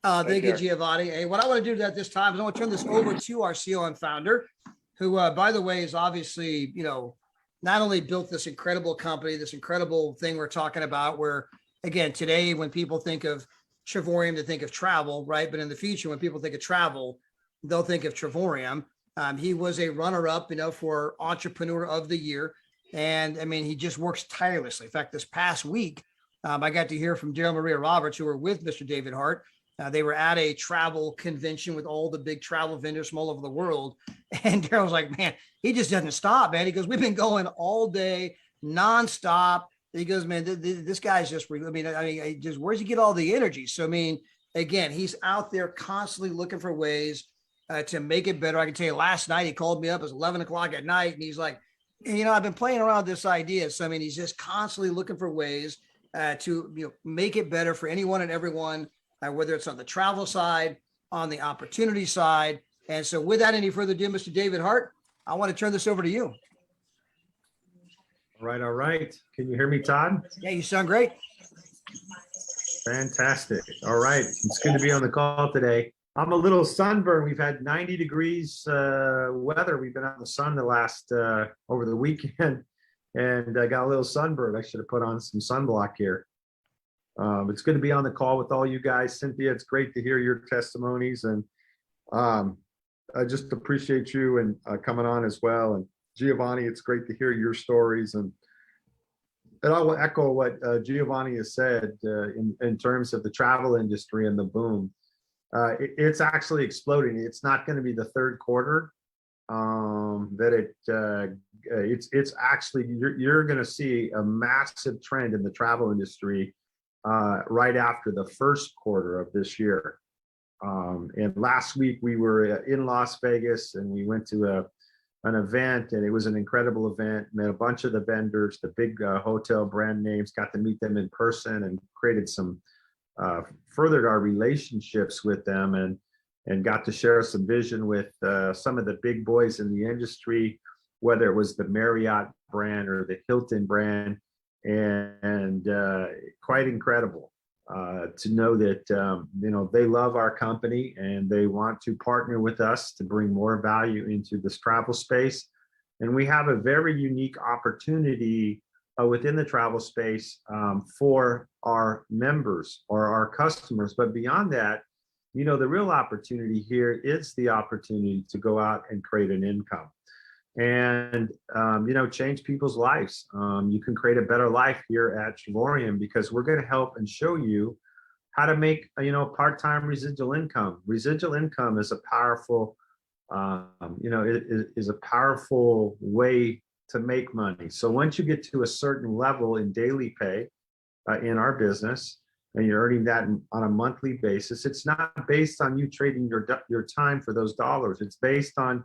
Thank you, Giovanni. Hey, what I want to do at this time is I want to turn this over to our CEO and founder, who, by the way, is obviously, not only built this incredible company, this incredible thing we're talking about, where, again, today, when people think of Travorium, they think of travel, right? But in the future, when people think of travel, they'll think of Travorium. He was a runner-up, for Entrepreneur of the Year. And I mean, he just works tirelessly. In fact, this past week, I got to hear from Daryl Maria Roberts, who were with Mr. David Hart. They were at a travel convention with all the big travel vendors from all over the world. And Daryl was like, man, he just doesn't stop, man. He goes, we've been going all day, nonstop. He goes, man, this guy's just, just where's he get all the energy? So, I mean, again, he's out there constantly looking for ways to make it better. I can tell you last night, he called me up. It was 11 o'clock at night. And he's like, I've been playing around with this idea. So, I mean, he's just constantly looking for ways to, make it better for anyone and everyone, whether it's on the travel side, on the opportunity side. And so without any further ado, Mr. David Hart, I want to turn this over to you. All right. All right. Can you hear me, Todd? Yeah, you sound great. Fantastic. All right. It's good to be on the call today. I'm a little sunburned. We've had 90 degrees weather. We've been out in the sun the last over the weekend, and I got a little sunburned. I should have put on some sunblock here. It's good to be on the call with all you guys. Cynthia, it's great to hear your testimonies, and I just appreciate you and coming on as well. And Giovanni, it's great to hear your stories. And I will echo what Giovanni has said in terms of the travel industry and the boom. It's actually exploding. It's not going to be the third quarter it's actually, you're going to see a massive trend in the travel industry right after the first quarter of this year. And last week we were in Las Vegas, and we went to an event, and it was an incredible event. Met a bunch of the vendors, the big hotel brand names, got to meet them in person, and created some furthered our relationships with them, and got to share some vision with some of the big boys in the industry, whether it was the Marriott brand or the Hilton brand. And quite incredible to know that they love our company, and they want to partner with us to bring more value into this travel space. And we have a very unique opportunity within the travel space for our members or our customers. But beyond that, the real opportunity here is the opportunity to go out and create an income and change people's lives. You can create a better life here at Travorium, because we're going to help and show you how to make part-time residual income. Residual income is a powerful is a powerful way to make money. So once you get to a certain level in daily pay in our business, and you're earning that on a monthly basis, it's not based on you trading your time for those dollars. It's based on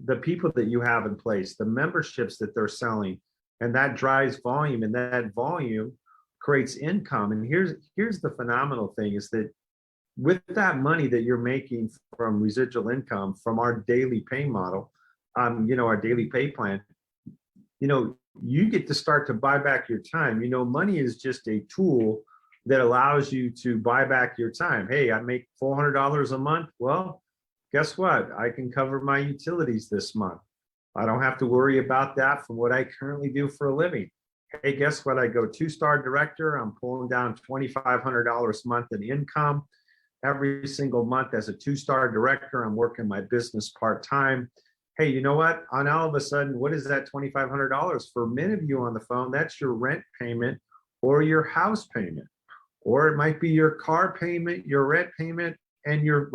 the people that you have in place, the memberships that they're selling, and that drives volume, and that volume creates income. And here's the phenomenal thing is that with that money that you're making from residual income from our daily pay model, our daily pay plan, you get to start to buy back your time. Money is just a tool that allows you to buy back your time. Hey, I make $400 a month. Well, guess what? I can cover my utilities this month. I don't have to worry about that from what I currently do for a living. Hey, guess what? I go 2-star director. I'm pulling down $2,500 a month in income every single month as a 2-star director. I'm working my business part-time. Hey, you know what? On all of a sudden, what is that $2,500? For many of you on the phone, that's your rent payment or your house payment. Or it might be your car payment, your rent payment, and you're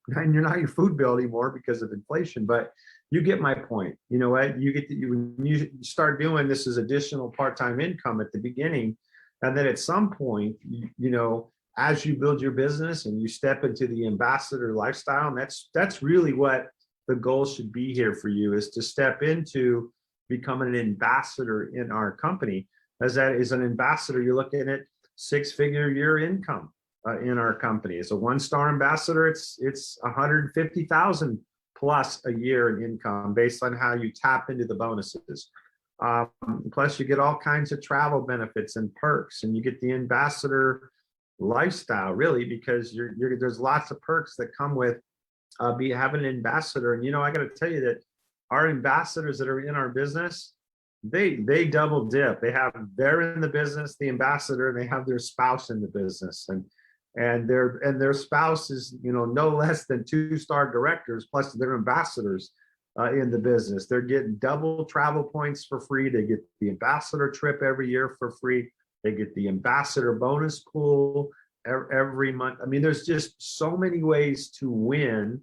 not your food bill anymore because of inflation. But you get my point. You know what? When you start doing this as additional part-time income at the beginning, and then at some point, as you build your business and you step into the ambassador lifestyle, and that's really what the goal should be here for you, is to step into becoming an ambassador in our company. As that is an ambassador, you're looking at 6-figure year income in our company. As a 1-star ambassador, it's 150,000 plus a year in income based on how you tap into the bonuses. Plus you get all kinds of travel benefits and perks, and you get the ambassador lifestyle, really, because there's lots of perks that come with having an ambassador. And, I got to tell you that our ambassadors that are in our business, they double dip. They're in the business, the ambassador, and they have their spouse in the business, and their spouse is, no less than 2-star directors, plus they're ambassadors in the business. They're getting double travel points for free. They get the ambassador trip every year for free. They get the ambassador bonus pool every month. I mean, there's just so many ways to win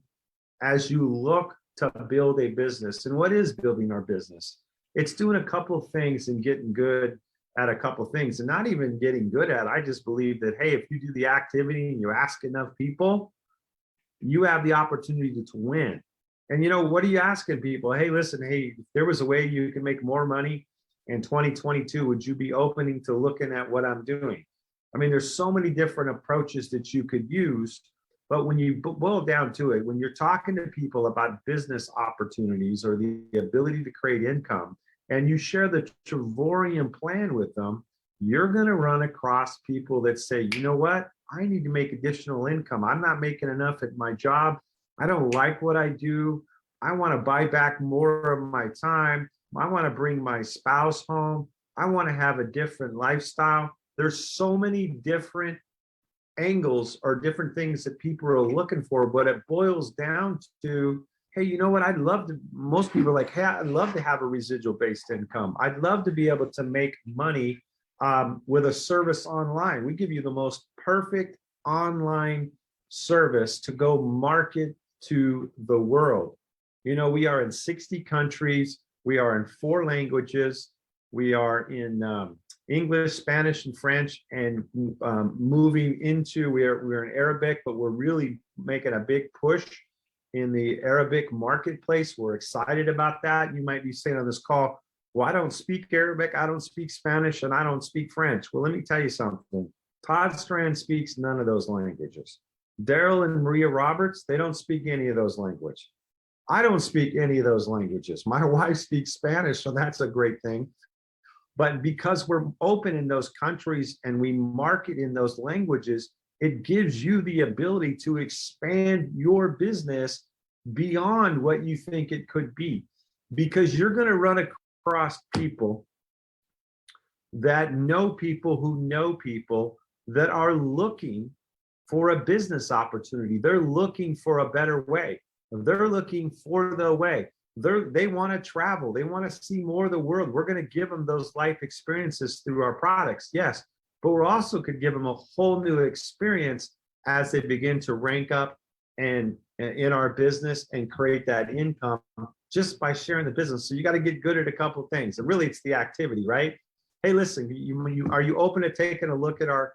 as you look to build a business. And what is building our business? It's doing a couple of things and getting good at a couple of things, and not even getting good at. I just believe that, hey, if you do the activity and you ask enough people, you have the opportunity to win. And what are you asking people? Hey, listen, hey, if there was a way you can make more money in 2022, would you be opening to looking at what I'm doing? I mean, there's so many different approaches that you could use, but when you boil down to it, when you're talking to people about business opportunities or the ability to create income, and you share the Travorium plan with them, you're going to run across people that say, you know what, I need to make additional income. I'm not making enough at my job. I don't like what I do. I want to buy back more of my time. I want to bring my spouse home. I want to have a different lifestyle. There's so many different angles or different things that people are looking for, but it boils down to, hey, you know what? Most people are like, hey, I'd love to have a residual based income. I'd love to be able to make money with a service online. We give you the most perfect online service to go market to the world. We are in 60 countries. We are in 4 languages. We are in English, Spanish, and French, and moving into, we're in Arabic, but we're really making a big push in the Arabic marketplace. We're excited about that. You might be saying on this call, well, I don't speak Arabic, I don't speak Spanish, and I don't speak French. Well, let me tell you something. Todd Strand speaks none of those languages. Daryl and Maria Roberts, they don't speak any of those languages. I don't speak any of those languages. My wife speaks Spanish, so that's a great thing. But because we're open in those countries and we market in those languages, it gives you the ability to expand your business beyond what you think it could be, because you're going to run across people that know people who know people that are looking for a business opportunity. They're looking for a better way. They're looking for the way. They want to travel. They want to see more of the world. We're going to give them those life experiences through our products, yes, but we're also could give them a whole new experience as they begin to rank up and in our business and create that income just by sharing the business. So you got to get good at a couple of things, and really it's the activity, right? Hey, listen, are you open to taking a look at our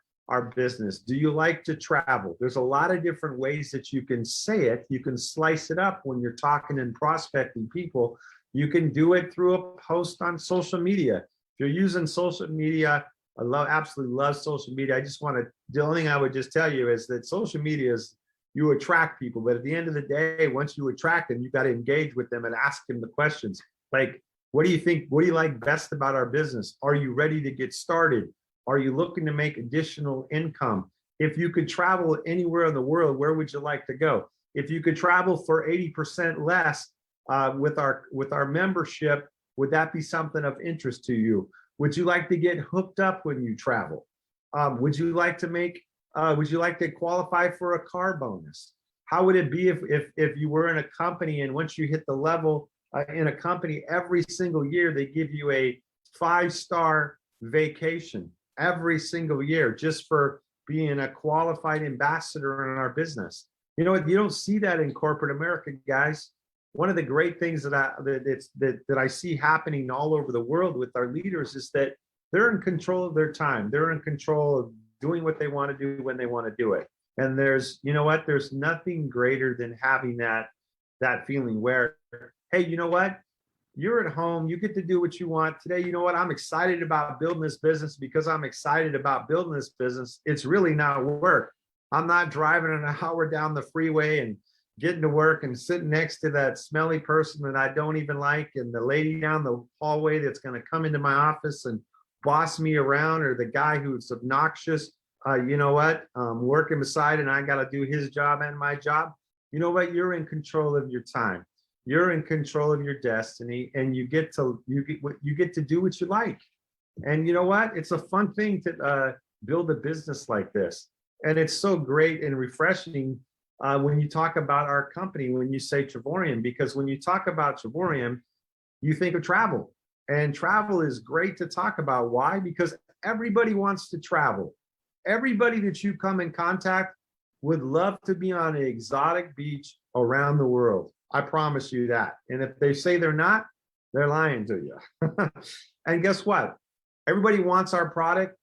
business? Do you like to travel? There's a lot of different ways that you can say it. You can slice it up when you're talking and prospecting people. You can do it through a post on social media. If you're using social media, absolutely love social media. The only thing I would just tell you is that social media is, you attract people, but at the end of the day, once you attract them, you got to engage with them and ask them the questions. Like, what do you think? What do you like best about our business? Are you ready to get started? Are you looking to make additional income? If you could travel anywhere in the world, where would you like to go? If you could travel for 80% less with our membership, would that be something of interest to you? Would you like to get hooked up when you travel? Would you like to qualify for a car bonus? How would it be if you were in a company, and once you hit the level in a company, every single year they give you a 5-star vacation every single year just for being a qualified ambassador in our business? You know what? You don't see that in corporate America, guys. One of the great things that I see happening all over the world with our leaders is that they're in control of their time. They're in control of doing what they want to do when they want to do it. And there's nothing greater than having that feeling where, hey, you know what? You're at home, you get to do what you want today. You know what? I'm excited about building this business because I'm excited about building this business. It's really not work. I'm not driving an hour down the freeway and getting to work and sitting next to that smelly person that I don't even like, and the lady down the hallway that's going to come into my office and boss me around, or the guy who's obnoxious. you know what, working beside and I got to do his job and my job. You know what? You're in control of your time. You're in control of your destiny, and you get to do what you like. And you know what? It's a fun thing to build a business like this, and it's so great and refreshing when you talk about our company, when you say Travorium, because when you talk about Travorium, you think of travel, and travel is great to talk about. Why? Because everybody wants to travel. Everybody that you come in contact would love to be on an exotic beach around the world. I promise you that. And if they say they're not, they're lying to you. And guess what? Everybody wants our product.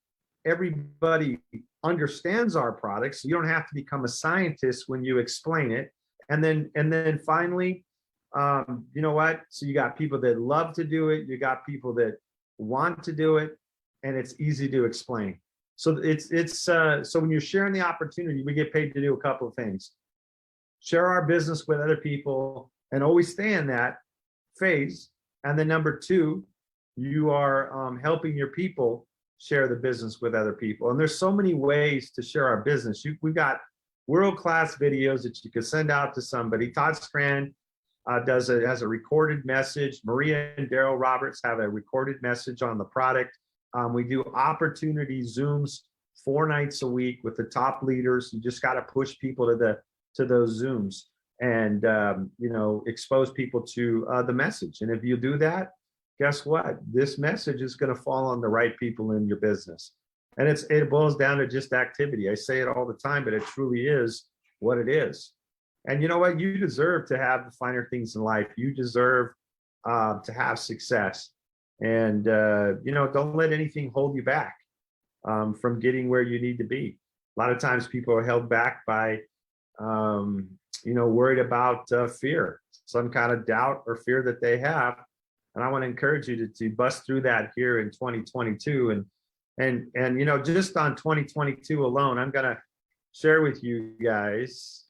Everybody understands our product. So you don't have to become a scientist when you explain it. And then finally, you know what? So you got people that love to do it. You got people that want to do it, and it's easy to explain. So so when you're sharing the opportunity, we get paid to do a couple of things. Share our business with other people and always stay in that phase. And then number two, you are helping your people share the business with other people. And there's so many ways to share our business. We've got world-class videos that you can send out to somebody. Todd Strand has a recorded message. Maria and Daryl Roberts have a recorded message on the product. We do opportunity Zooms 4 nights a week with the top leaders. You just got to push people to those Zooms and you know, expose people to the message. And if you do that, guess what? This message is going to fall on the right people in your business. And it boils down to just activity. I say it all the time, but it truly is what it is. And you know what? You deserve to have the finer things in life. You deserve to have success. And you know, don't let anything hold you back from getting where you need to be. A lot of times people are held back by you know, worried about fear, some kind of doubt or fear that they have. And I want to encourage you to bust through that here in 2022. And you know, just on 2022 alone, I'm gonna share with you guys.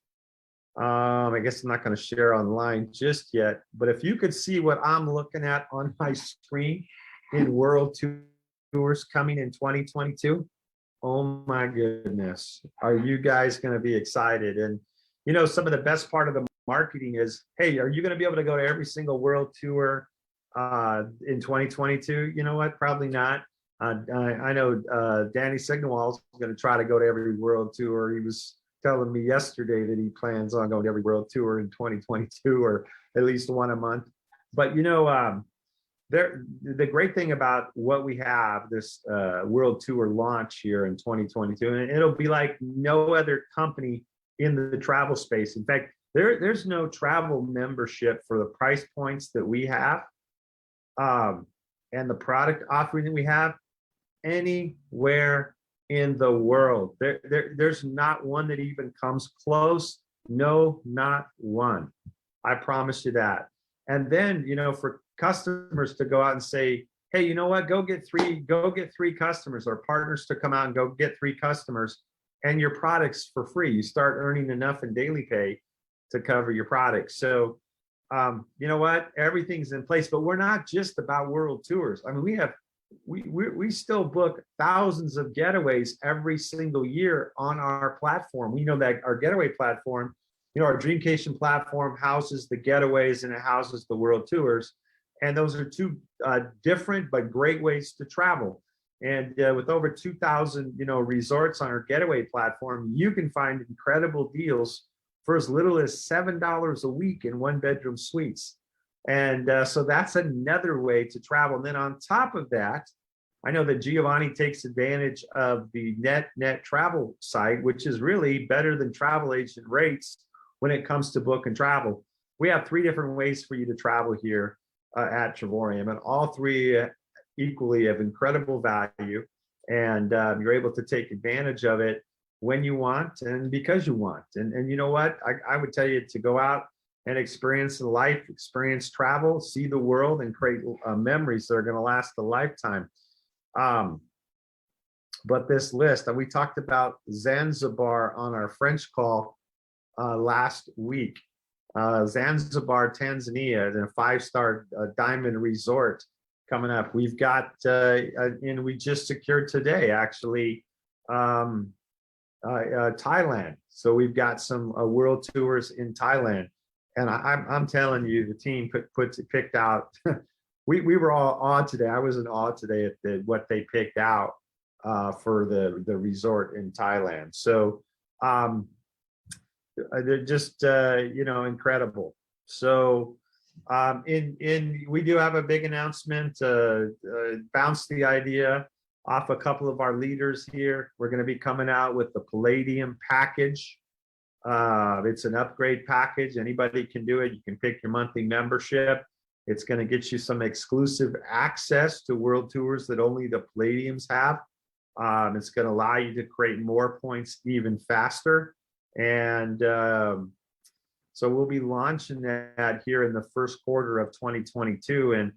I guess I'm not going to share online just yet, but if you could see what I'm looking at on my screen in world tours coming in 2022, oh my goodness, are you guys going to be excited? And you know, some of the best part of the marketing is, hey, are you going to be able to go to every single world tour in 2022? You know what? Probably not. I know Danny Seguignol is going to try to go to every world tour. He was telling me yesterday that he plans on going to every world tour in 2022, or at least one a month. But you know, the great thing about what we have, this world tour launch here in 2022, and it'll be like no other company in the travel space. In fact, there's no travel membership for the price points that we have and the product offering that we have anywhere in the world. There's not one that even comes close. No, not one. I promise you that. And then, you know, for customers to go out and say, hey, you know what, go get three customers, or partners to come out and go get 3 customers, and your product's for free. You start earning enough in daily pay to cover your product. So you know what, everything's in place. But we're not just about world tours. I mean, we still book thousands of getaways every single year on our platform. We know that our getaway platform, you know, our Dreamcation platform houses the getaways and it houses the world tours. And those are 2 different but great ways to travel. And with over 2,000, you know, resorts on our getaway platform, you can find incredible deals for as little as $7 a week in 1-bedroom suites. And so that's another way to travel. And then on top of that, I know that Giovanni takes advantage of the net travel site, which is really better than travel agent rates when it comes to book and travel. We have 3 different ways for you to travel here at Travorium, and all 3 equally of incredible value. And you're able to take advantage of it when you want and because you want. And you know what? I would tell you to go out and experience life, experience travel, see the world, and create memories that are going to last a lifetime. But this list, and we talked about Zanzibar on our French call last week. Zanzibar, Tanzania, and a 5-star diamond resort coming up. We've got, and we just secured today, actually, Thailand. So we've got some world tours in Thailand, and I'm telling you, the team picked out. We were all awed today. I was in awe today at what they picked out for the resort in Thailand. So they're just incredible. So we do have a big announcement. Bounce the idea off a couple of our leaders here. We're going to be coming out with the Palladium package. It's an upgrade package. Anybody can do it. You can pick your monthly membership. It's going to get you some exclusive access to world tours that only the Palladiums have. It's going to allow you to create more points even faster. And so we'll be launching that here in the first quarter of 2022. And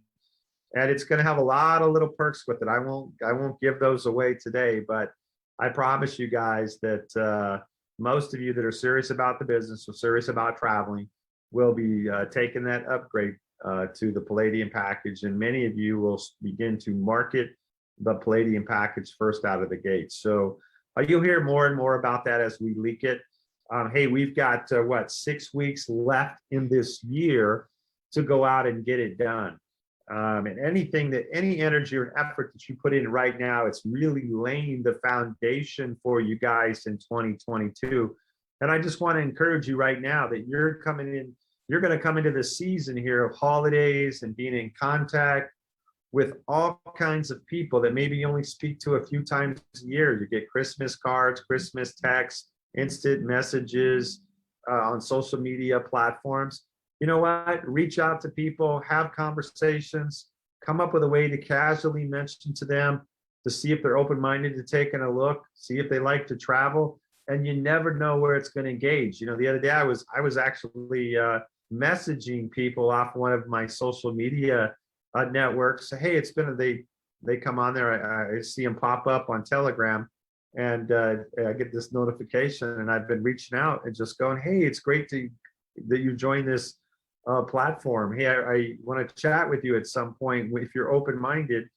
it's going to have a lot of little perks with it. I won't give those away today, but I promise you guys that most of you that are serious about the business or serious about traveling will be taking that upgrade to the Palladium package. And many of you will begin to market the Palladium package first out of the gate. So you'll hear more and more about that as we leak it. Hey, we've got 6 weeks left in this year to go out and get it done. And any energy or effort that you put in right now, it's really laying the foundation for you guys in 2022. And I just want to encourage you right now that you're going to come into the season here of holidays and being in contact with all kinds of people that maybe you only speak to a few times a year. You get Christmas cards, Christmas texts, instant messages on social media platforms. You know what? Reach out to people, have conversations, come up with a way to casually mention to them to see if they're open-minded to taking a look, see if they like to travel, and you never know where it's going to engage. The other day I was actually messaging people off one of my social media networks. Hey, they come on there. I see them pop up on Telegram, and I get this notification, and I've been reaching out and just going, hey, it's great that you joined this platform. Hey, I want to chat with you at some point if you're open-minded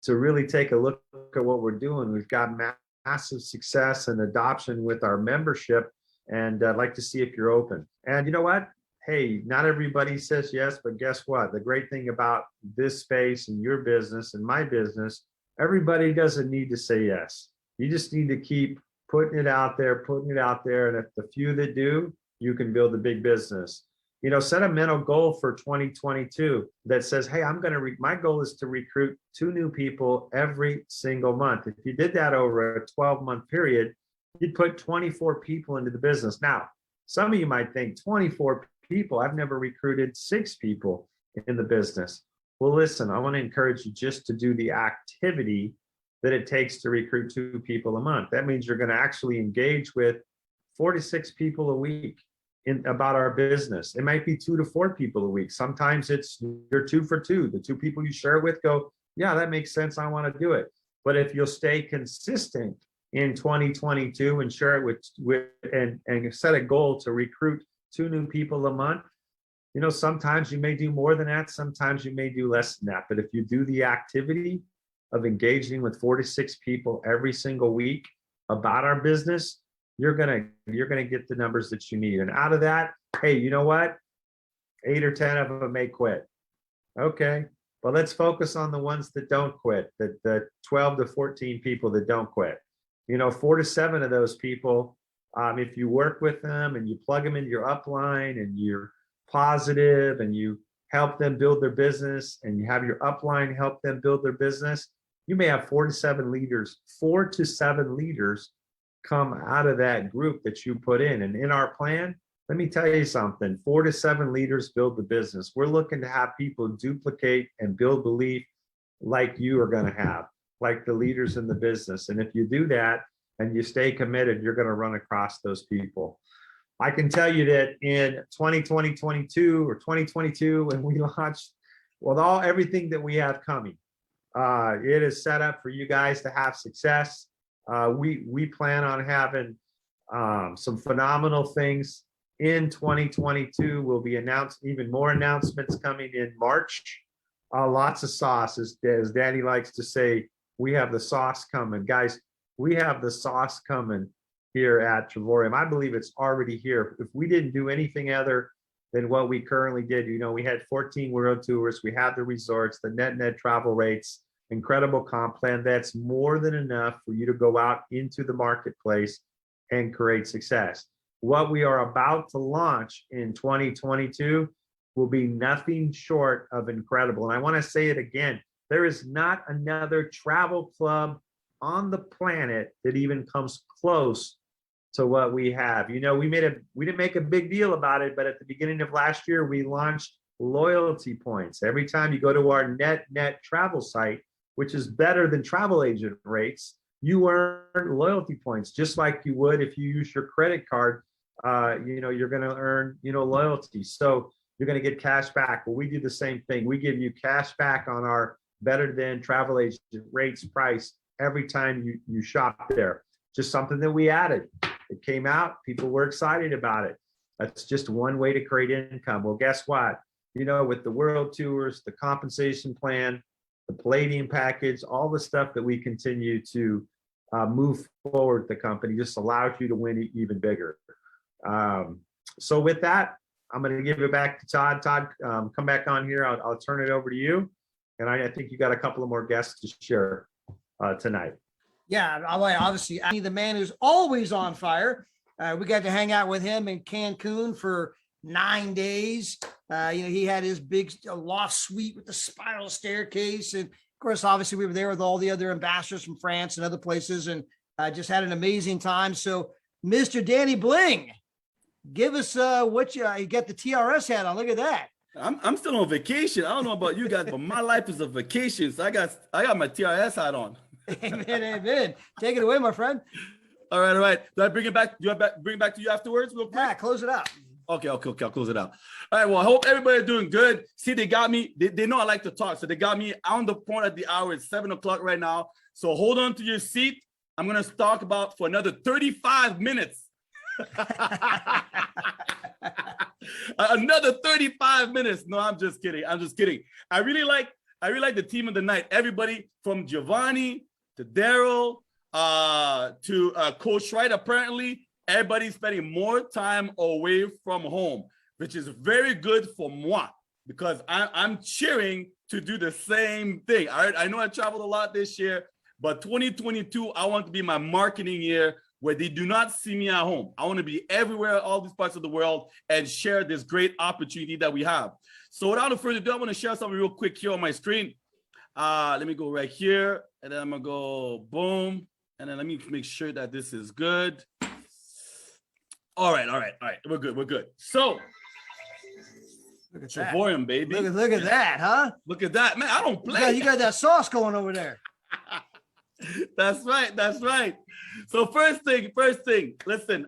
to really take a look at what we're doing. We've got massive success and adoption with our membership, and I'd like to see if you're open. And you know what? Hey, not everybody says yes, but guess what? The great thing about this space and your business and my business, everybody doesn't need to say yes. You just need to keep putting it out there. And if the few that do, you can build a big business. Set a mental goal for 2022 that says, hey, my goal is to recruit 2 new people every single month. If you did that over a 12-month period, you'd put 24 people into the business. Now, some of you might think 24 people, I've never recruited 6 people in the business. Well, listen, I want to encourage you just to do the activity that it takes to recruit 2 people a month. That means you're going to actually engage with 4 to 6 people a week about our business. It might be 2 to 4 people a week. Sometimes it's you're 2 for 2. The 2 people you share with go, yeah, that makes sense. I want to do it. But if you'll stay consistent in 2022 and share it with and set a goal to recruit 2 new people a month, sometimes you may do more than that. Sometimes you may do less than that. But if you do the activity of engaging with 4 to 6 people every single week about our business, you're gonna get the numbers that you need. And out of that, hey, you know what? 8 or 10 of them may quit. Okay, but let's focus on the ones that don't quit. The 12 to 14 people that don't quit. 4 to 7 of those people, if you work with them and you plug them into your upline and you're positive and you help them build their business and you have your upline help them build their business, you may have 4 to 7 leaders. 4 to 7 leaders come out of that group that you put in. And in our plan, let me tell you something, 4 to 7 leaders build the business. We're looking to have people duplicate and build belief like you are going to have, like the leaders in the business. And if you do that and you stay committed, you're going to run across those people. I can tell you that in 2022 or 2022, when we launched, with everything that we have coming, it is set up for you guys to have success. We plan on having some phenomenal things in 2022. We'll be even more announcements coming in March. Lots of sauce, as Danny likes to say. We have the sauce coming, guys. We have the sauce coming here at Travorium. I believe it's already here. If we didn't do anything other than what we currently did, we had 14 world tours, we had the resorts, the net travel rates, incredible comp plan. That's more than enough for you to go out into the marketplace and create success. What we are about to launch in 2022 will be nothing short of incredible. And I want to say it again, there is not another travel club on the planet that even comes close to what we have. We didn't make a big deal about it, but at the beginning of last year, we launched loyalty points. Every time you go to our net travel site, which is better than travel agent rates, you earn loyalty points, just like you would if you use your credit card. You're going to earn, loyalty. So you're going to get cash back. Well, we do the same thing. We give you cash back on our better than travel agent rates price every time you shop there. Just something that we added. It came out, people were excited about it. That's just one way to create income. Well, guess what? With the world tours, the compensation plan, the Palladium package, all the stuff that we continue to move forward, the company just allows you to win even bigger. So with that, I'm going to give it back to Todd. Todd, come back on here. I'll turn it over to you. And I think you got a couple of more guests to share tonight. Yeah, obviously, the man who's always on fire. We got to hang out with him in Cancun for 9 days. He had his big loft suite with the spiral staircase. And of course, obviously, we were there with all the other ambassadors from France and other places, and just had an amazing time. So, Mr. Danny Bling, give us what you got the TRS hat on. Look at that. I'm still on vacation. I don't know about you guys, but my life is a vacation. So I got my TRS hat on. Amen, amen. Take it away, my friend. All right. Do I bring it back? Do I bring it back to you afterwards? Real quick? Yeah, close it out. Okay. I'll close it out. All right. Well, I hope everybody's doing good. See, they got me. They know I like to talk, so they got me on the point at the hour. It's 7 o'clock right now. So hold on to your seat. I'm gonna talk about for another 35 minutes. Another 35 minutes. No, I'm just kidding. I really like the team of the night. Everybody from Giovanni to Daryl to Coach Wright. Apparently, everybody's spending more time away from home, which is very good for moi because I'm cheering to do the same thing. I know I traveled a lot this year, but 2022, I want to be my marketing year where they do not see me at home. I want to be everywhere, all these parts of the world, and share this great opportunity that we have. So without further ado, I want to share something real quick here on my screen. Let me go right here, and then I'm going to go boom. And then let me make sure that this is good. All right. We're good. So, Look at Travorium, that. baby. Look at that, huh? Look at that. Man, I don't play. You got that sauce going over there. That's right. So first thing, listen,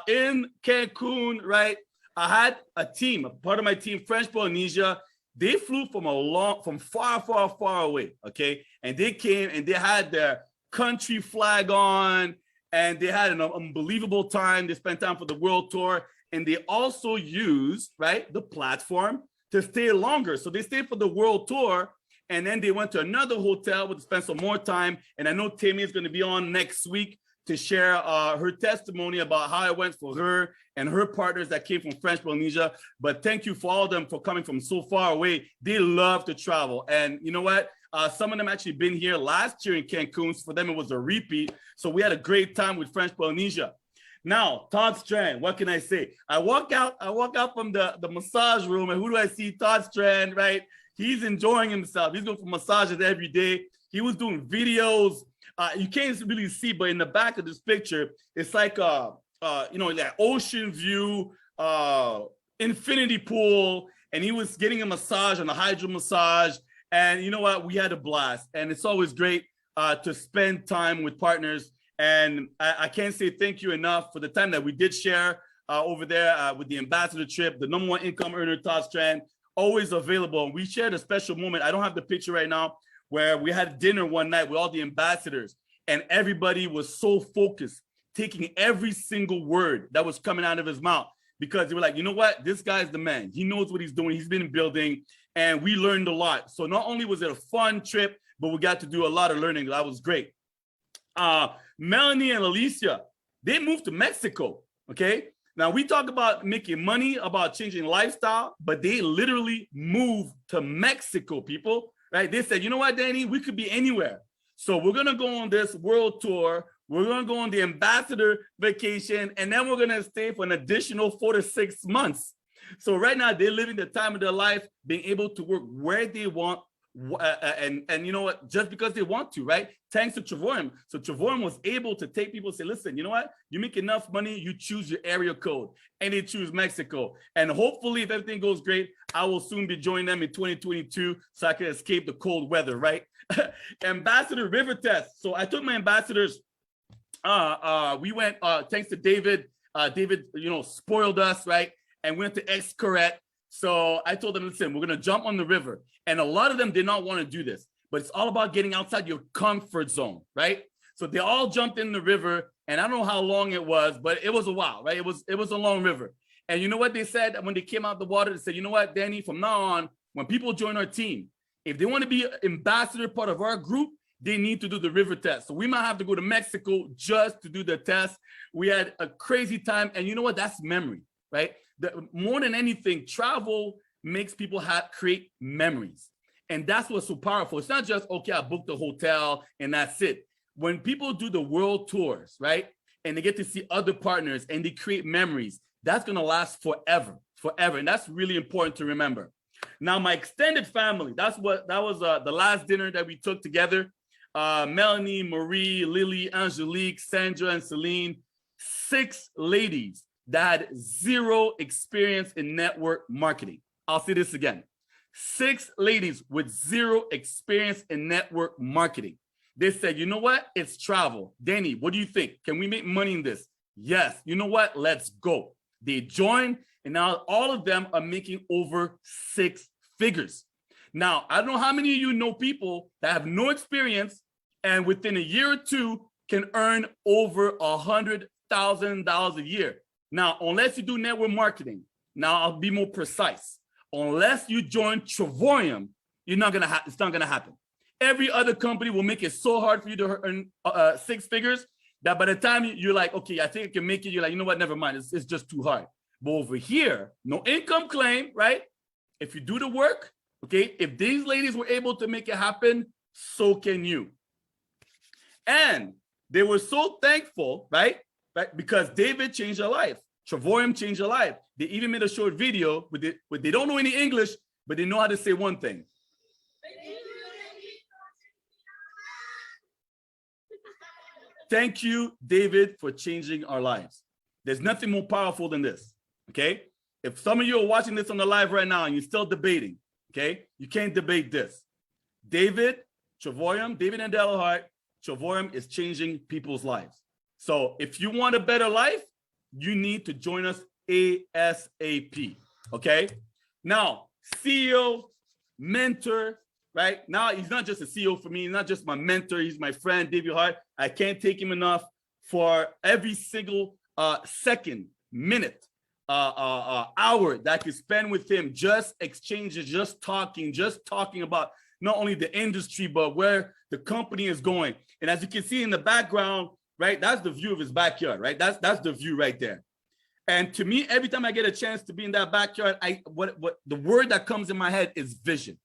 in Cancun, right, I had a team, a part of my team, French Polynesia. They flew from far away, okay? And they came and they had their country flag on, and they had an unbelievable time. They spent time for the world tour, and they also used, right, the platform to stay longer. So they stayed for the world tour, and then they went to another hotel to spend some more time. And I know Tammy is going to be on next week to share her testimony about how it went for her and her partners that came from French Polynesia. But thank you for all of them for coming from so far away. They love to travel. And you know what? Some of them actually been here last year in Cancun. So for them, it was a repeat. So we had a great time with French Polynesia. Now, Todd Strand, what can I say? I walk out from the massage room, and who do I see? Todd Strand, right? He's enjoying himself. He's going for massages every day. He was doing videos. You can't really see, but in the back of this picture, it's like like ocean view, infinity pool, and he was getting a massage on a hydro massage. And you know what? We had a blast, and it's always great to spend time with partners. And I can't say thank you enough for the time that we did share over there with the ambassador trip. The #1 income earner, Todd Strand, always available. We shared a special moment. I don't have the picture right now, where we had dinner one night with all the ambassadors, and everybody was so focused, taking every single word that was coming out of his mouth, because they were like, you know what? This guy's the man. He knows what he's doing. He's been building, and we learned a lot. So not only was it a fun trip, but we got to do a lot of learning. That was great. Melanie and Alicia, They moved to Mexico, okay? Now we talk about making money, about changing lifestyle, but they literally moved to Mexico, people, right? They said, you know what, Danny, we could be anywhere. So we're gonna go on this world tour. We're gonna go on the ambassador vacation, and then we're gonna stay for an additional 4 to 6 months. So right now they're living the time of their life, being able to work where they want, and you know what, just because they want to, right? Thanks to Travorium. So Travorium was able to take people and say, listen, you know what, you make enough money, you choose your area code, and they choose Mexico. And hopefully, if everything goes great, I will soon be joining them in 2022 so I can escape the cold weather, right? Ambassador river test. So I took my ambassadors. We went, thanks to David. David, you know, spoiled us, right? And went to Xcaret. So I told them, listen, we're gonna jump on the river. And a lot of them did not want to do this, but it's all about getting outside your comfort zone, right? So they all jumped in the river, and I don't know how long it was, but it was a while, right? It was a long river. And you know what they said when they came out the water? They said, you know what, Danny, from now on, when people join our team, if they want to be an ambassador part of our group, they need to do the river test. So we might have to go to Mexico just to do the test. We had a crazy time. And you know what? That's memory, right? More than anything, travel makes people create memories. And that's what's so powerful. It's not just, okay, I booked a hotel and that's it. When people do the world tours, right? And they get to see other partners and they create memories, that's going to last forever, forever. And that's really important to remember. Now, my extended family, that was the last dinner that we took together. Melanie, Marie, Lily, Angelique, Sandra, and Celine, 6 ladies that had 0 experience in network marketing. I'll say this again. 6 ladies with 0 experience in network marketing. They said, you know what? It's travel. Danny, what do you think? Can we make money in this? Yes. You know what? Let's go. They joined, and now all of them are making over 6 figures. Now, I don't know how many of you know people that have no experience and within a year or 2 can earn over $100,000 a year. Now, unless you do network marketing, now I'll be more precise. Unless you join Travorium, it's not gonna happen. Every other company will make it so hard for you to earn 6 figures that by the time you're like, okay, I think I can make it, you're like, you know what, never mind, it's just too hard. But over here, no income claim, right? If you do the work, okay, if these ladies were able to make it happen, so can you. And they were so thankful, right? Because David changed their life. Travorium changed their life. They even made a short video, but they don't know any English, but they know how to say one thing. Thank you, David, for changing our lives. There's nothing more powerful than this, okay? If some of you are watching this on the live right now and you're still debating, okay? You can't debate this. David, Travorium, David and Delahart, Travorium is changing people's lives. So if you want a better life, you need to join us ASAP, okay? Now, CEO, mentor, right? Now, he's not just a CEO for me. He's not just my mentor. He's my friend, David Hart. I can't take him enough for every single second, minute, hour that I could spend with him, just exchanging, just talking about not only the industry, but where the company is going. And as you can see in the background, right, that's the view of his backyard, right? That's the view right there. And to me, every time I get a chance to be in that backyard, what the word that comes in my head is vision.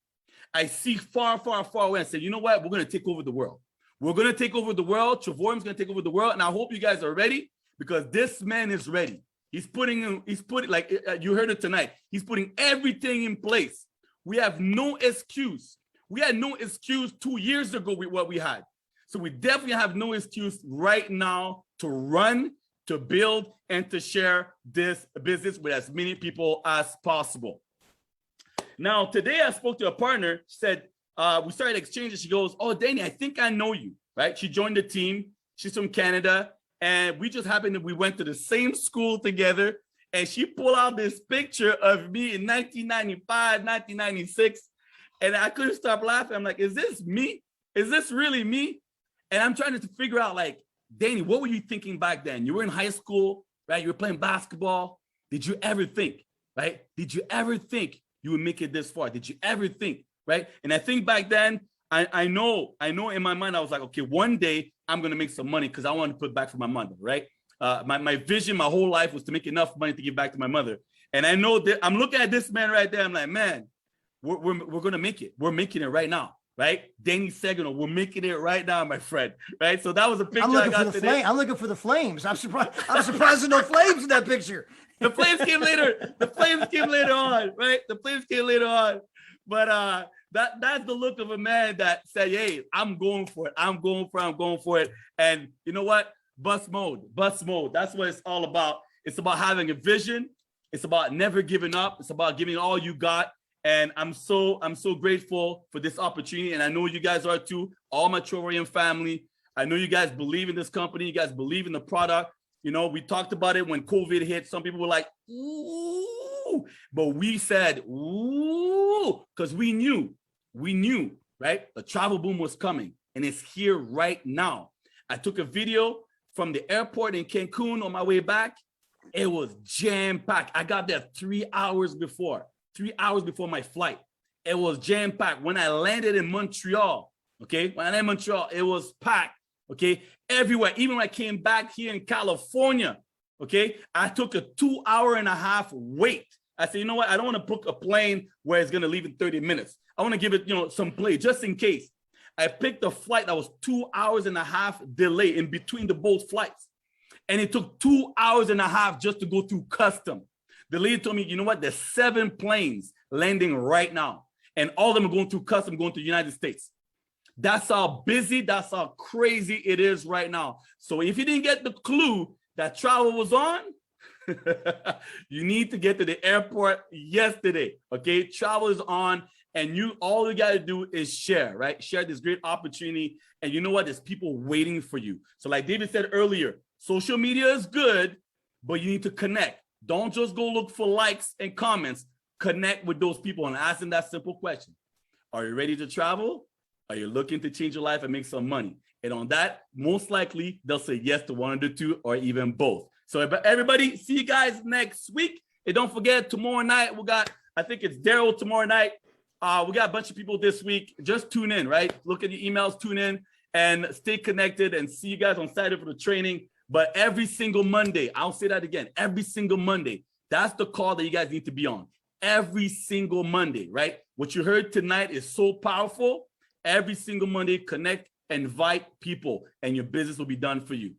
I see far, far, far away and say, you know what? We're going to take over the world. We're going to take over the world. Travorium's going to take over the world. And I hope you guys are ready, because this man is ready. He's putting, like you heard it tonight. He's putting everything in place. We have no excuse. We had no excuse 2 years ago with what we had. So we definitely have no excuse right now to run, to build, and to share this business with as many people as possible. Now, today I spoke to a partner. She said, we started exchanging. She goes, oh, Danny, I think I know you, right? She joined the team. She's from Canada. And we just happened that we went to the same school together. And she pulled out this picture of me in 1995, 1996. And I couldn't stop laughing. I'm like, is this me? Is this really me? And I'm trying to figure out, like, Danny, what were you thinking back then? You were in high school, right? You were playing basketball. Did you ever think, right? Did you ever think you would make it this far? Did you ever think, right? And I think back then, I know in my mind, I was like, okay, one day I'm going to make some money because I want to put back for my mother, right? my vision, my whole life was to make enough money to give back to my mother. And I know that I'm looking at this man right there. I'm like, man, we're going to make it. We're making it right now. Right? Danny Seguigno, we're making it right now, my friend. Right? So that was a picture I'm looking I got for the today. I'm looking for the flames. I'm surprised there's no flames in that picture. The flames came later. The flames came later on, right? The flames came later on. But that's the look of a man that said, hey, I'm going for it. I'm going for it. And you know what? Bust mode. That's what it's all about. It's about having a vision. It's about never giving up. It's about giving all you got. And I'm so grateful for this opportunity. And I know you guys are too, all my Travorium family. I know you guys believe in this company. You guys believe in the product. You know, we talked about it when COVID hit. Some people were like, ooh, but we said, ooh, because we knew, right? The travel boom was coming and it's here right now. I took a video from the airport in Cancun on my way back. It was jam-packed. I got there 3 hours before my flight. It was jam-packed. When I landed in Montreal, okay? When I landed in Montreal, it was packed, okay? Everywhere. Even when I came back here in California, okay? I took a 2.5-hour wait. I said, you know what? I don't want to book a plane where it's going to leave in 30 minutes. I want to give it, some play just in case. I picked a flight that was 2.5 hours delay in between the both flights. And it took 2.5 hours just to go through custom. The lady told me, you know what? There's 7 planes landing right now. And all of them are going through custom, going to the United States. That's how busy, that's how crazy it is right now. So if you didn't get the clue that travel was on, you need to get to the airport yesterday, okay? Travel is on, and all you got to do is share, right? Share this great opportunity. And you know what? There's people waiting for you. So like David said earlier, social media is good, but you need to connect. Don't just go look for likes and comments. Connect with those people and ask them that simple question. Are you ready to travel? Are you looking to change your life and make some money? And on that, most likely, they'll say yes to one of the two or even both. So everybody, see you guys next week. And don't forget, tomorrow night, I think it's Daryl tomorrow night. We got a bunch of people this week. Just tune in, right? Look at your emails, tune in, and stay connected, and see you guys on Saturday for the training. But every single Monday, I'll say that again, every single Monday, that's the call that you guys need to be on. Every single Monday, right? What you heard tonight is so powerful. Every single Monday, connect, invite people, and your business will be done for you.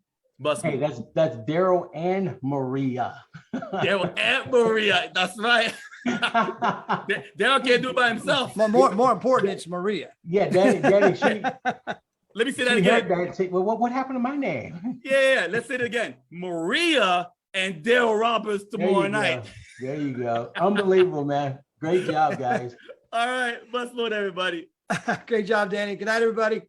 Hey, that's Daryl and Maria. Daryl and Maria, that's right. Daryl can't do it by himself. More important, it's Maria. Yeah, Danny, she... Let me say that again. That, say, well, what happened to my name? Yeah, let's say it again. Maria and Daryl Roberts tomorrow night. There you go. Unbelievable, man. Great job, guys. All right. Bust load, everybody. Great job, Danny. Good night, everybody.